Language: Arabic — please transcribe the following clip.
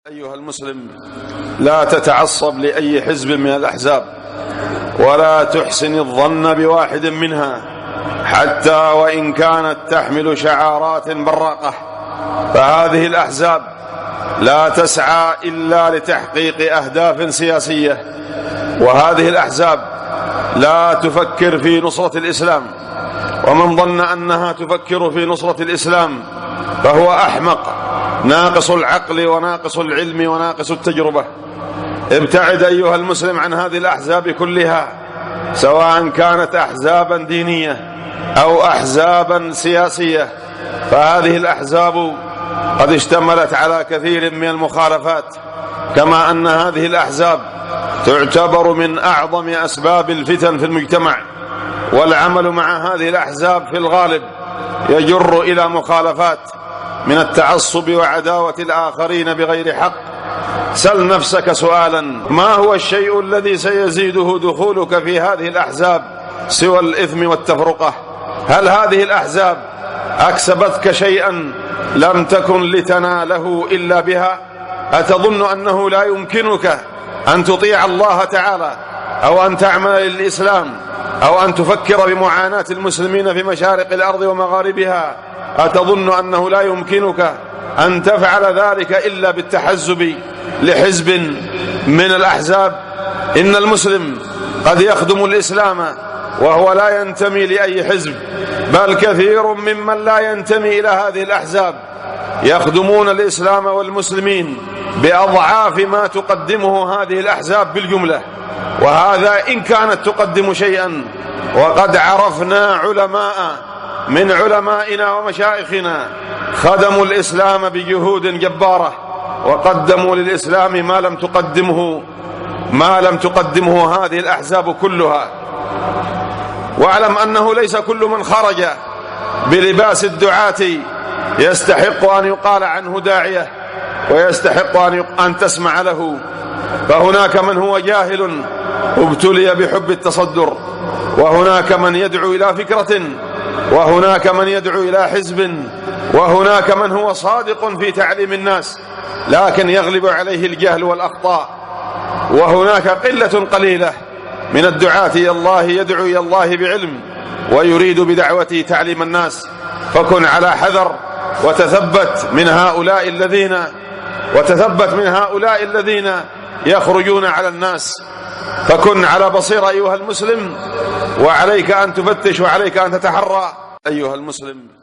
أيها المسلم، لا تتعصب لأي حزب من الأحزاب ولا تحسن الظن بواحد منها حتى وإن كانت تحمل شعارات براقة، فهذه الأحزاب لا تسعى إلا لتحقيق أهداف سياسية، وهذه الأحزاب لا تفكر في نصرة الإسلام، ومن ظن أنها تفكر في نصرة الإسلام فهو أحمق ناقص العقل وناقص العلم وناقص التجربة. ابتعد أيها المسلم عن هذه الأحزاب كلها، سواء كانت أحزابا دينية أو أحزابا سياسية، فهذه الأحزاب قد اشتملت على كثير من المخالفات، كما أن هذه الأحزاب تعتبر من أعظم أسباب الفتن في المجتمع، والعمل مع هذه الأحزاب في الغالب يجر إلى مخالفات من التعصب وعداوة الآخرين بغير حق. سل نفسك سؤالا: ما هو الشيء الذي سيزيده دخولك في هذه الأحزاب سوى الإثم والتفرقة؟ هل هذه الأحزاب أكسبتك شيئا لم تكن لتناله إلا بها؟ أتظن أنه لا يمكنك أن تطيع الله تعالى أو أن تعمل للإسلام أو أن تفكر بمعاناة المسلمين في مشارق الأرض ومغاربها؟ أتظن أنه لا يمكنك أن تفعل ذلك إلا بالتحزب لحزب من الأحزاب؟ إن المسلم قد يخدم الإسلام وهو لا ينتمي لأي حزب، بل كثير ممن لا ينتمي إلى هذه الأحزاب يخدمون الإسلام والمسلمين بأضعاف ما تقدمه هذه الأحزاب بالجملة، وهذا إن كانت تقدم شيئا. وقد عرفنا علماء من علمائنا ومشايخنا خدموا الإسلام بجهود جبارة، وقدموا للإسلام ما لم تقدمه هذه الأحزاب كلها. واعلم أنه ليس كل من خرج بلباس الدعاة يستحق أن يقال عنه داعية ويستحق أن تسمع له، فهناك من هو جاهل ابتلي بحب التصدر، وهناك من يدعو إلى فكرة، وهناك من يدعو إلى حزب، وهناك من هو صادق في تعليم الناس لكن يغلب عليه الجهل والأخطاء، وهناك قلة قليلة من الدعاة إلى الله يدعو إلى الله بعلم ويريد بدعوته تعليم الناس. فكن على حذر وتثبت من هؤلاء الذين يخرجون على الناس، فكن على بصيرة أيها المسلم، وعليك أن تفتش وعليك أن تتحرى أيها المسلم.